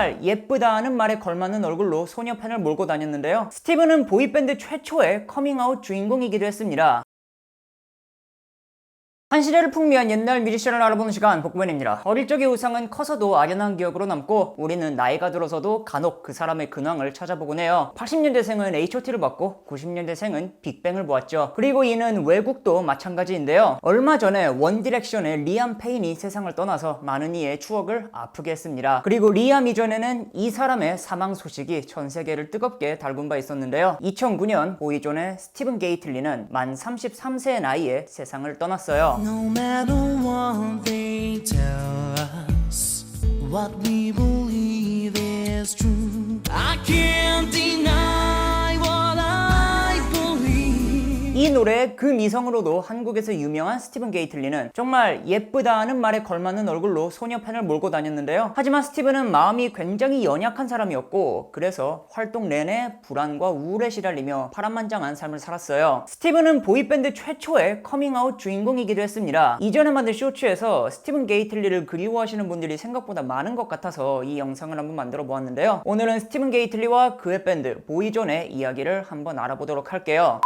정말 예쁘다는 말에 걸맞는 얼굴로 소녀 팬을 몰고 다녔는데요. 스티븐은 보이밴드 최초의 커밍아웃 주인공이기도 했습니다. 한 시대를 풍미한 옛날 뮤지션을 알아보는 시간, 복구맨입니다. 어릴 적의 우상은 커서도 아련한 기억으로 남고 우리는 나이가 들어서도 간혹 그 사람의 근황을 찾아보곤 해요. 80년대생은 H.O.T를 봤고 90년대생은 빅뱅을 보았죠. 그리고 이는 외국도 마찬가지인데요. 얼마 전에 원디렉션의 리암 페인이 세상을 떠나서 많은 이의 추억을 아프게 했습니다. 그리고 리암 이전에는 이 사람의 사망 소식이 전 세계를 뜨겁게 달군 바 있었는데요. 2009년 보이존의 스티븐 게이틀리는 만 33세의 나이에 세상을 떠났어요. No matter what they tell us, what we believe is true. I can't deny what I believe. 이 노래의 그 미성으로도 한국에서 유명한 스티븐 게이틀리는 정말 예쁘다는 말에 걸맞는 얼굴로 소녀 팬을 몰고 다녔는데요. 하지만 스티븐은 마음이 굉장히 연약한 사람이었고 그래서 활동 내내 불안과 우울에 시달리며 파란만장한 삶을 살았어요. 스티븐은 보이밴드 최초의 커밍아웃 주인공이기도 했습니다. 이전에 만든 쇼츠에서 스티븐 게이틀리를 그리워하시는 분들이 생각보다 많은 것 같아서 이 영상을 한번 만들어 보았는데요. 오늘은 스티븐 게이틀리와 그의 밴드 보이존의 이야기를 한번 알아보도록 할게요.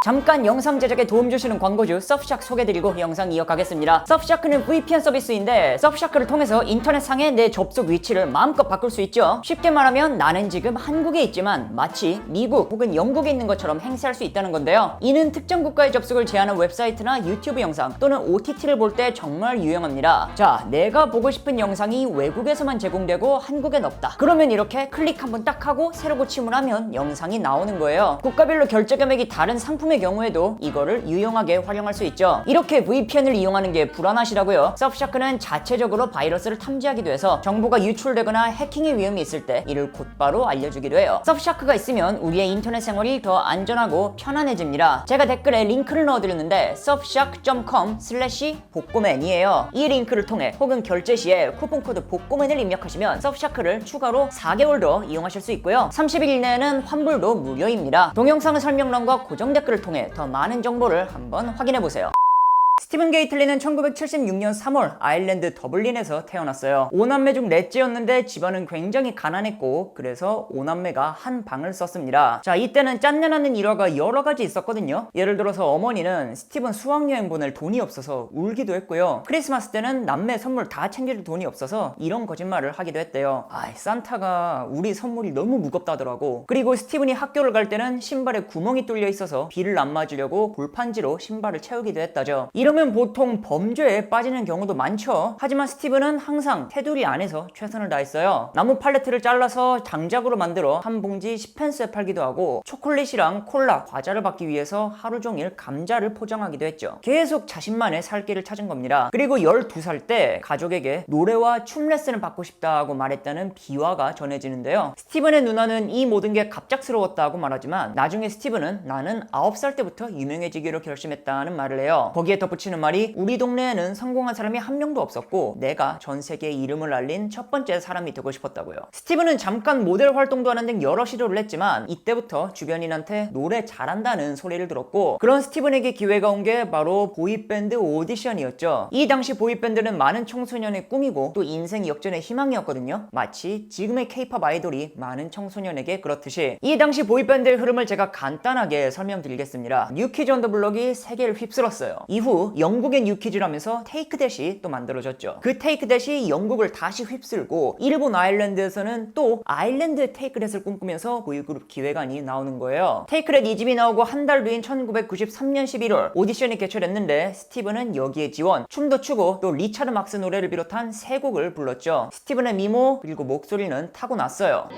잠깐 영상 제작에 도움 주시는 광고주 서프샤크 소개드리고 영상 이어가겠습니다. 서프샤크는 VPN 서비스인데 서프샤크를 통해서 인터넷상의 내 접속 위치를 마음껏 바꿀 수 있죠. 쉽게 말하면 나는 지금 한국에 있지만 마치 미국 혹은 영국에 있는 것처럼 행세할 수 있다는 건데요. 이는 특정 국가의 접속을 제한한 웹사이트나 유튜브 영상 또는 OTT를 볼 때 정말 유용합니다. 자, 내가 보고 싶은 영상이 외국에서만 제공되고 한국엔 없다. 그러면 이렇게 클릭 한번 딱 하고 새로 고침을 하면 영상이 나오는 거예요. 국가별로 결제 금액이 다른 상품 의 경우에도 이거를 유용하게 활용할 수 있죠. 이렇게 VPN을 이용하는 게 불안하시다고요? 서프샤크는 자체적으로 바이러스를 탐지하기도 해서 정보가 유출되거나 해킹의 위험이 있을 때 이를 곧바로 알려주기도 해요. 서프샤크가 있으면 우리의 인터넷 생활이 더 안전하고 편안해집니다. 제가 댓글에 링크를 넣어드렸는데 surfshark.com/복고맨이에요. 이 링크를 통해 혹은 결제 시에 쿠폰코드 복고맨을 입력하시면 서프샤크를 추가로 4개월 더 이용하실 수 있고요. 30일 이내에는 환불도 무료입니다. 동영상의 설명란과 고정 댓글을 통해 더 많은 정보를 한번 확인해보세요. 스티븐 게이틀리는 1976년 3월 아일랜드 더블린에서 태어났어요. 5남매 중 넷째였는데 집안은 굉장히 가난했고 그래서 5남매가 한 방을 썼습니다. 자, 이때는 짠내나는 일화가 여러 가지 있었거든요. 예를 들어서 어머니는 스티븐 수학여행 보낼 돈이 없어서 울기도 했고요. 크리스마스 때는 남매 선물 다 챙겨줄 돈이 없어서 이런 거짓말을 하기도 했대요. 산타가 우리 선물이 너무 무겁다더라고. 그리고 스티븐이 학교를 갈 때는 신발에 구멍이 뚫려 있어서 비를 안 맞으려고 볼판지로 신발을 채우기도 했다죠. 이러면 보통 범죄에 빠지는 경우도 많죠. 하지만 스티븐은 항상 테두리 안에서 최선을 다했어요. 나무 팔레트를 잘라서 장작으로 만들어 한 봉지 10펜스에 팔기도 하고 초콜릿이랑 콜라, 과자를 받기 위해서 하루 종일 감자를 포장하기도 했죠. 계속 자신만의 살 길을 찾은 겁니다. 그리고 12살 때 가족에게 노래와 춤 레슨을 받고 싶다고 말했다는 비화가 전해지는데요. 스티븐의 누나는 이 모든 게 갑작스러웠다고 말하지만 나중에 스티븐은 나는 9살 때부터 유명해지기로 결심했다는 말을 해요. 거기에 덧붙이는 말이 우리 동네에는 성공한 사람이 한 명도 없었고 내가 전 세계에 이름을 알린 첫 번째 사람이 되고 싶었다고요. 스티븐은 잠깐 모델 활동도 하는 등 여러 시도를 했지만 이때부터 주변인한테 노래 잘한다는 소리를 들었고 그런 스티븐에게 기회가 온 게 바로 보이밴드 오디션이었죠. 이 당시 보이밴드는 많은 청소년의 꿈이고 또 인생 역전의 희망이었거든요. 마치 지금의 K-POP 아이돌이 많은 청소년에게 그렇듯이 이 당시 보이밴드의 흐름을 제가 간단하게 설명드리겠습니다. 뉴키즈 온 더 블럭이 세계를 휩쓸었어요. 이후 영국의 뉴키즈라면서 테이크댓이 또 만들어졌죠. 그 테이크댓이 영국을 다시 휩쓸고 일본 아일랜드에서는 또 아일랜드 테이크댓을 꿈꾸면서 보이그룹 기획안이 나오는 거예요. 테이크댓 2집이 나오고 한 달 뒤인 1993년 11월 오디션이 개최됐는데 스티븐은 여기에 지원, 춤도 추고 또 리차드 막스 노래를 비롯한 3곡을 불렀죠. 스티븐의 미모 그리고 목소리는 타고났어요.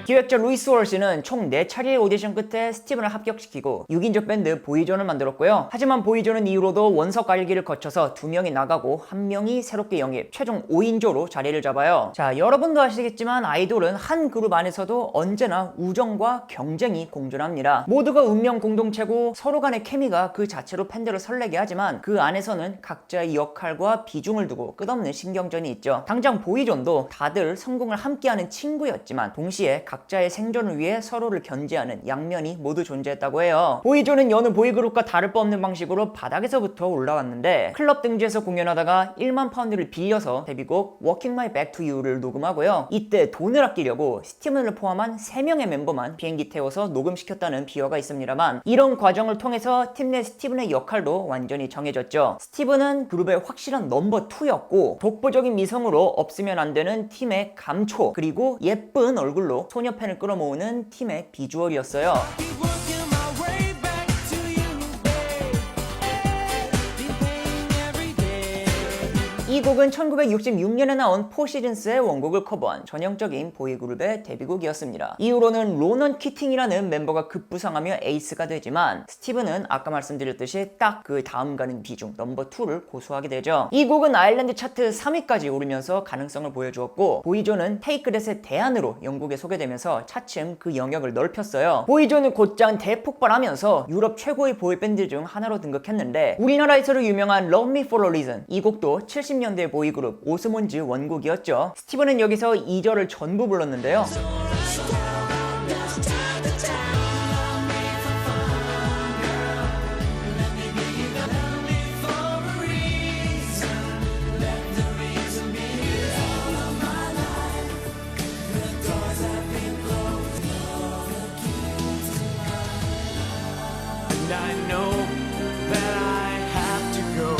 기획자 루이스 월시는 총 4차례의 오디션 끝에 스티븐을 합격시키고 6인조 밴드 보이존을 만들었고요. 하지만 보이존은 이후로도 원석 알기를 거쳐서 2명이 나가고 1명이 새롭게 영입, 최종 5인조로 자리를 잡아요. 자, 여러분도 아시겠지만 아이돌은 한 그룹 안에서도 언제나 우정과 경쟁이 공존합니다. 모두가 운명 공동체고 서로 간의 케미가 그 자체로 팬들을 설레게 하지만 그 안에서는 각자의 역할과 비중을 두고 끝없는 신경전이 있죠. 당장 보이존도 다들 성공을 함께하는 친구였지만 동시에 각자의 생존을 위해 서로를 견제하는 양면이 모두 존재했다고 해요. 보이존은 여느 보이그룹과 다를 바 없는 방식으로 바닥에서부터 올라왔는데 클럽 등지에서 공연하다가 1만 파운드를 빌려서 데뷔곡 Walking My Back to You를 녹음하고요. 이때 돈을 아끼려고 스티븐을 포함한 3명의 멤버만 비행기 태워서 녹음시켰다는 비화가 있습니다만, 이런 과정을 통해서 팀 내 스티븐의 역할도 완전히 정해졌죠. 스티븐은 그룹의 확실한 넘버 2였고 독보적인 미성으로 없으면 안 되는 팀의 감초, 그리고 예쁜 얼굴로 소녀 팬을 끌어모으는 팀의 비주얼이었어요. Keep working my way back to you, babe. Been paying every day. 이 곡은 1966년에 나온 포 시즌스의 원곡을 커버한 전형적인 보이그룹의 데뷔곡이었습니다. 이후로는 로넌 키팅이라는 멤버가 급부상하며 에이스가 되지만 스티븐은 아까 말씀드렸듯이 딱 그 다음 가는 비중 넘버 2를 고수하게 되죠. 이 곡은 아일랜드 차트 3위까지 오르면서 가능성을 보여주었고, 보이존은 테이크 댓의 대안으로 영국에 소개되면서 차츰 그 영역을 넓혔어요. 보이존은 곧장 대폭발하면서 유럽 최고의 보이밴드 중 하나로 등극했는데, 우리나라에서도 유명한 Love Me For A Reason, 이 곡도 70년대 보이그룹 오스몬즈 원곡이었죠. 스티븐은 여기서 2절을 전부 불렀는데요. And I know that I have to go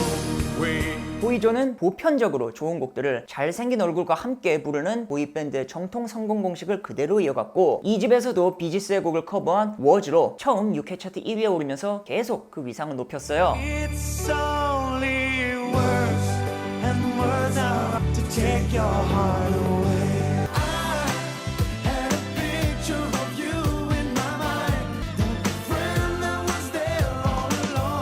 away. 보이존은 보편적으로 좋은 곡들을 잘생긴 얼굴과 함께 부르는 보이밴드의 정통 성공 공식을 그대로 이어갔고, 이 집에서도 비지스의 곡을 커버한 워즈로 처음 UK 차트 1위에 오르면서 계속 그 위상을 높였어요. It's only words and words out to take your heart away. I had a picture of you in my mind, the friend that was there all along.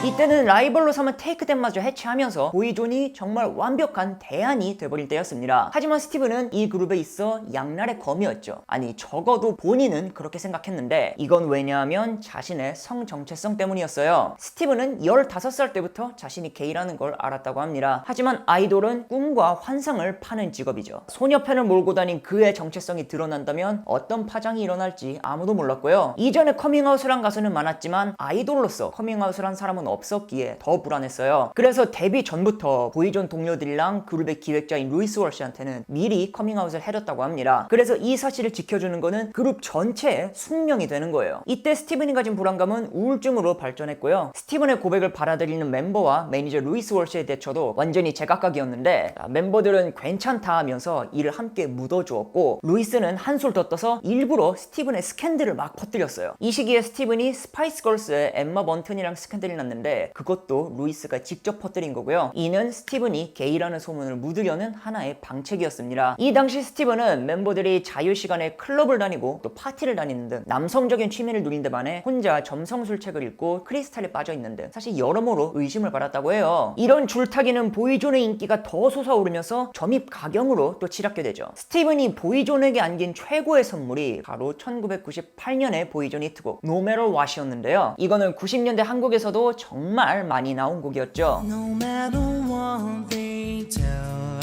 이때는 라이벌로 삼은 테이크댄마저 해체하면서 보이존이 정말 완벽한 대안이 돼버릴 때였습니다. 하지만 스티븐은 이 그룹에 있어 양날의 검이었죠. 아니, 적어도 본인은 그렇게 생각했는데, 이건 왜냐하면 자신의 성 정체성 때문이었어요. 스티븐은 15살 때부터 자신이 게이라는 걸 알았다고 합니다. 하지만 아이돌은 꿈과 환상을 파는 직업이죠. 소녀 팬을 몰고 다닌 그의 정체성이 드러난다면 어떤 파장이 일어날지 아무도 몰랐고요. 이전에 커밍아웃을 한 가수는 많았지만 아이돌로서 커밍아웃을 한 사람은 없었기에 더 불안했어요. 그래서 데뷔 전부터 보이존 동료들이랑 그룹의 기획자인 루이스 월시한테는 미리 커밍아웃을 해뒀다고 합니다. 그래서 이 사실을 지켜주는 거는 그룹 전체의 숙명이 되는 거예요. 이때 스티븐이 가진 불안감은 우울증으로 발전했고요. 스티븐의 고백을 받아들이는 멤버와 매니저 루이스 월시의 대처도 완전히 제각각이었는데, 멤버들은 괜찮다 하면서 이를 함께 묻어주었고, 루이스는 한술 더 떠서 일부러 스티븐의 스캔들을 막 퍼뜨렸어요. 이 시기에 스티븐이 스파이스 걸스의 엠마 번튼이랑 스캔들이 났는데, 그것도 루이스가 직접 퍼뜨린 거고요. 이는 스티븐이 게이라는 소문을 묻으려는 하나의 방책이었습니다. 이 당시 스티븐은 멤버들이 자유시간에 클럽을 다니고 또 파티를 다니는 등 남성적인 취미를 누린 데 반해 혼자 점성술책을 읽고 크리스탈에 빠져있는 등 사실 여러모로 의심을 받았다고 해요. 이런 줄타기는 보이존의 인기가 더 솟아오르면서 점입 가경으로 또 치닫게 되죠. 스티븐이 보이존에게 안긴 최고의 선물이 바로 1998년의 보이존 히트곡 No Matter What이었는데요. 이거는 90년대 한국에서도 정말 많이 나온 곡이었죠. No matter what they tell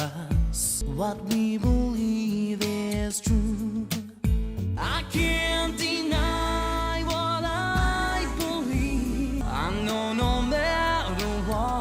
us, what we believe is true. I can't deny what I believe. I know no matter what.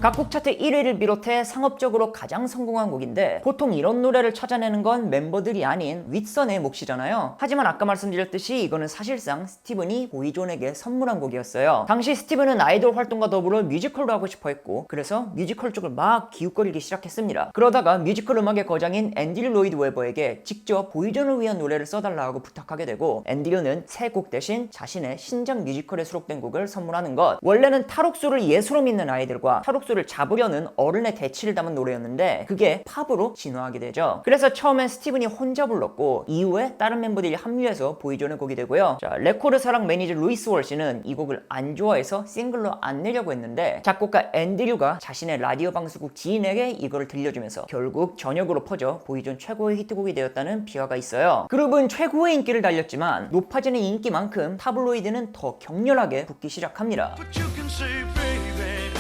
각국 차트 1위를 비롯해 상업적으로 가장 성공한 곡인데, 보통 이런 노래를 찾아내는 건 멤버들이 아닌 윗선의 몫이잖아요. 하지만 아까 말씀드렸듯이 이거는 사실상 스티븐이 보이존에게 선물한 곡이었어요. 당시 스티븐은 아이돌 활동과 더불어 뮤지컬도 하고 싶어 했고, 그래서 뮤지컬 쪽을 막 기웃거리기 시작했습니다. 그러다가 뮤지컬 음악의 거장인 앤드류 로이드 웨버에게 직접 보이존을 위한 노래를 써달라고 부탁하게 되고, 앤드류는 새 곡 대신 자신의 신작 뮤지컬에 수록된 곡을 선물하는 것. 원래는 탈옥수를 예수로 믿는 아이들과 탈옥수를 잡으려는 어른의 대치를 담은 노래였는데, 그게 팝으로 진화하게 되죠. 그래서 처음엔 스티븐이 혼자 불렀고, 이후에 다른 멤버들이 합류해서 보이존의 곡이 되고요. 자, 레코드 사랑 매니저 루이스 월시는 이 곡을 안 좋아해서 싱글로 안 내려고 했는데, 작곡가 앤드류가 자신의 라디오 방송국 지인에게 이거를 들려주면서 결국 전역으로 퍼져 보이존 최고의 히트곡이 되었다는 비화가 있어요. 그룹은 최고의 인기를 달렸지만 높아지는 인기만큼 타블로이드는 더 격렬하게 붙기 시작합니다. But you can say, baby,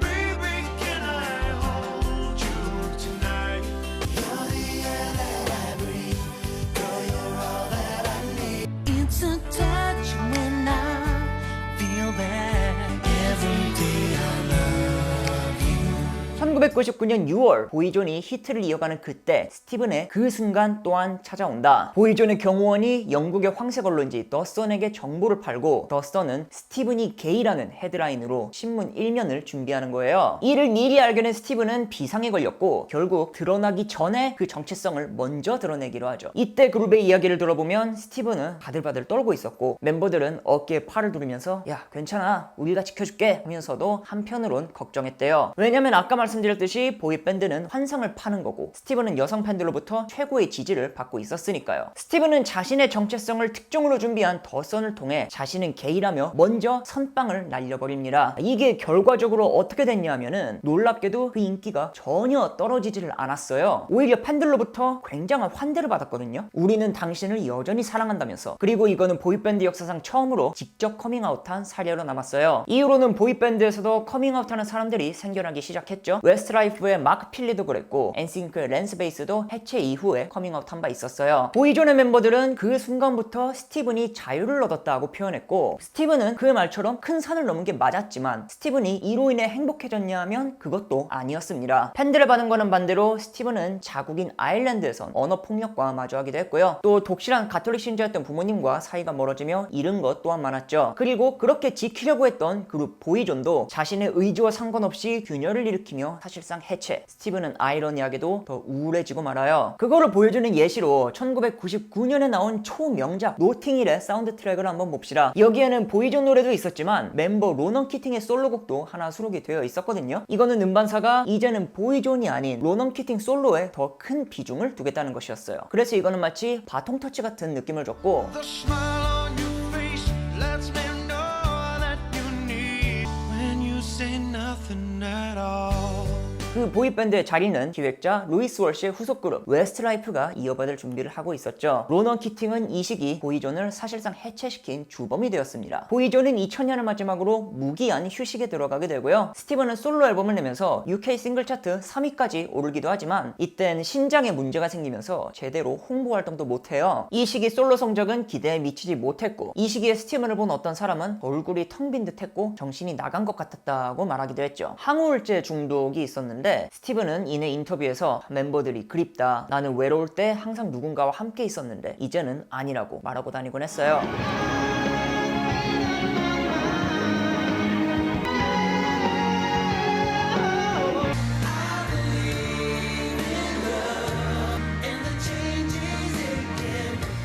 baby, can I hold you tonight? You're the air that I breathe. Girl, 1999년 6월 보이존이 히트를 이어가는 그때 스티븐의 그 순간 또한 찾아온다. 보이존의 경호원이 영국의 황색 언론지 더 선에게 정보를 팔고 더 선은 스티븐이 게이라는 헤드라인으로 신문 1면을 준비하는 거예요. 이를 미리 알게 된 스티븐은 비상에 걸렸고 결국 드러나기 전에 그 정체성을 먼저 드러내기로 하죠. 이때 그룹의 이야기를 들어보면 스티븐은 바들바들 떨고 있었고 멤버들은 어깨에 팔을 두르면서 야 괜찮아 우리가 지켜줄게 하면서도 한편으론 걱정했대요. 왜냐면 아까 말씀드렸듯이 보이밴드는 환상을 파는 거고 스티븐은 여성 팬들로부터 최고의 지지를 받고 있었으니까요. 스티븐은 자신의 정체성을 특종으로 준비한 더 선을 통해 자신은 게이라며 먼저 선빵을 날려버립니다. 이게 결과적으로 어떻게 됐냐 하면은 놀랍게도 그 인기가 전혀 떨어지지를 않았어요. 오히려 팬들로부터 굉장한 환대를 받았거든요. 우리는 당신을 여전히 사랑한다면서. 그리고 이거는 보이밴드 역사상 처음으로 직접 커밍아웃한 사례로 남았어요. 이후로는 보이밴드에서도 커밍아웃하는 사람들이 생겨나기 시작했죠. 웨스트라이프의 마크 필리도 그랬고 엔싱크의 랜스 베이스도 해체 이후에 커밍아웃한 바 있었어요. 보이존의 멤버들은 그 순간부터 스티븐이 자유를 얻었다고 표현했고 스티븐은 그 말처럼 큰 산을 넘은 게 맞았지만 스티븐이 이로 인해 행복해졌냐 하면 그것도 아니었습니다. 팬들의 반응과는 반대로 스티븐은 자국인 아일랜드에선 언어 폭력과 마주하기도 했고요. 또 독실한 가톨릭 신자였던 부모님과 사이가 멀어지며 잃은 것 또한 많았죠. 그리고 그렇게 지키려고 했던 그룹 보이존도 자신의 의지와 상관없이 균열을 일으키며 사실상 해체. 스티븐은 아이러니하게도 더 우울해지고 말아요. 그거를 보여주는 예시로 1999년에 나온 초명작 노팅힐의 사운드 트랙을 한번 봅시다. 여기에는 보이존 노래도 있었지만 멤버 로넌 키팅의 솔로곡도 하나 수록이 되어 있었거든요. 이거는 음반사가 이제는 보이존이 아닌 로넌 키팅 솔로에 더 큰 비중을 두겠다는 것이었어요. 그래서 이거는 마치 바통 터치 같은 느낌을 줬고 The smile on your face lets me know that you need when you say nothing at all. 그 보이밴드의 자리는 기획자 루이스 월시의 후속 그룹 웨스트라이프가 이어받을 준비를 하고 있었죠. 로넌 키팅은 이 시기 보이존을 사실상 해체시킨 주범이 되었습니다. 보이존은 2000년을 마지막으로 무기한 휴식에 들어가게 되고요. 스티븐은 솔로 앨범을 내면서 UK 싱글 차트 3위까지 오르기도 하지만 이땐 신장에 문제가 생기면서 제대로 홍보 활동도 못해요. 이 시기 솔로 성적은 기대에 미치지 못했고 이 시기에 스티븐을 본 어떤 사람은 얼굴이 텅 빈 듯했고 정신이 나간 것 같았다고 말하기도 했죠. 항우울제 중독이 있었는데 스티븐은 이내 인터뷰에서 멤버들이 그립다. 나는 외로울 때 항상 누군가와 함께 있었는데 이제는 아니라고 말하고 다니곤 했어요.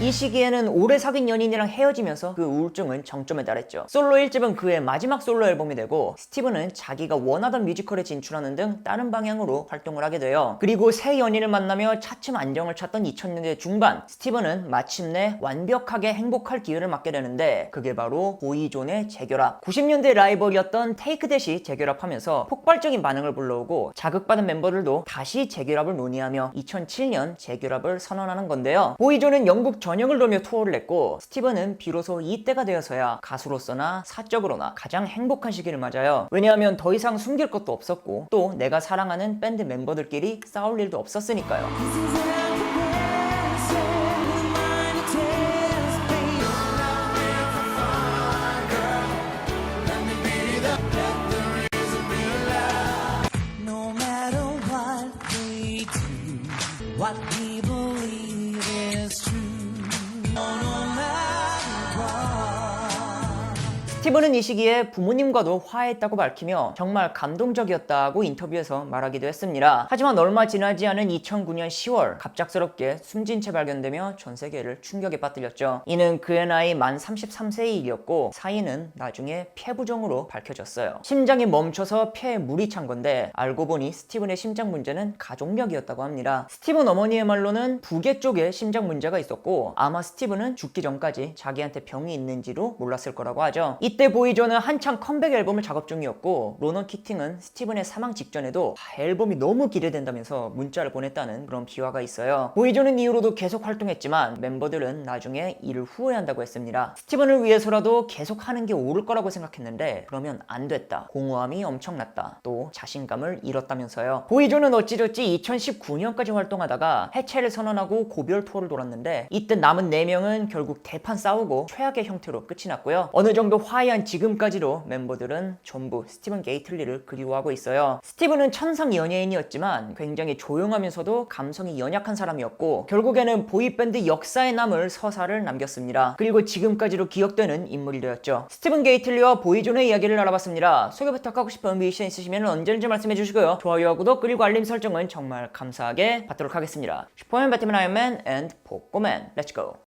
이 시기에는 오래 사귄 연인이랑 헤어지면서 그 우울증은 정점에 달했죠. 솔로 1집은 그의 마지막 솔로 앨범이 되고 스티븐은 자기가 원하던 뮤지컬에 진출하는 등 다른 방향으로 활동을 하게 돼요. 그리고 새 연인을 만나며 차츰 안정을 찾던 2000년대 중반 스티븐은 마침내 완벽하게 행복할 기회를 맞게 되는데 그게 바로 보이존의 재결합. 90년대 라이벌이었던 테이크 댓이 재결합하면서 폭발적인 반응을 불러오고 자극받은 멤버들도 다시 재결합을 논의하며 2007년 재결합을 선언하는 건데요. 보이존은 영국 전역을 돌며 투어를 했고 스티븐은 비로소 이때가 되어서야 가수로서나 사적으로나 가장 행복한 시기를 맞아요. 왜냐하면 더 이상 숨길 것도 없었고 또 내가 사랑하는 밴드 멤버들끼리 싸울 일도 없었으니까요. No matter what we do, what we believe is true. No matter what. 스티븐은 이 시기에 부모님과도 화해했다고 밝히며 정말 감동적이었다고 인터뷰에서 말하기도 했습니다. 하지만 얼마 지나지 않은 2009년 10월 갑작스럽게 숨진 채 발견되며 전 세계를 충격에 빠뜨렸죠. 이는 그의 나이 만 33세의 일이었고 사인은 나중에 폐부종으로 밝혀졌어요. 심장이 멈춰서 폐에 물이 찬 건데 알고 보니 스티븐의 심장 문제는 가족력이었다고 합니다. 스티븐 어머니의 말로는 부계 쪽에 심장 문제가 있었고 아마 스티븐은 죽기 전까지 자기한테 병이 있는지도 몰랐을 거라고 하죠. 이때 보이존은 한창 컴백 앨범을 작업 중이었고 로넌 키팅은 스티븐의 사망 직전에도 앨범이 너무 기대된다면서 문자를 보냈다는 그런 비화가 있어요. 보이존은 이후로도 계속 활동했지만 멤버들은 나중에 이를 후회한다고 했습니다. 스티븐을 위해서라도 계속 하는 게 옳을 거라고 생각했는데 그러면 안 됐다. 공허함이 엄청났다. 또 자신감을 잃었다면서요. 보이존은 어찌저찌 2019년까지 활동하다가 해체를 선언하고 고별 투어를 돌았는데 이때 남은 4명은 결국 대판 싸우고 최악의 형태로 끝이 났고요. 어느 정도 화해 화이한 지금까지도 멤버들은 전부 스티븐 게이틀리를 그리워하고 있어요. 스티븐은 천상 연예인이었지만 굉장히 조용하면서도 감성이 연약한 사람이었고 결국에는 보이밴드 역사에 남을 서사를 남겼습니다. 그리고 지금까지도 기억되는 인물이 되었죠. 스티븐 게이틀리와 보이존의 이야기를 알아봤습니다. 소개 부탁하고 싶은 미션 있으시면 언제든지 말씀해 주시고요. 좋아요와 구독 그리고 알림 설정은 정말 감사하게 받도록 하겠습니다. 슈퍼맨, 배트맨, 아이언맨 앤 복고맨 렛츠고!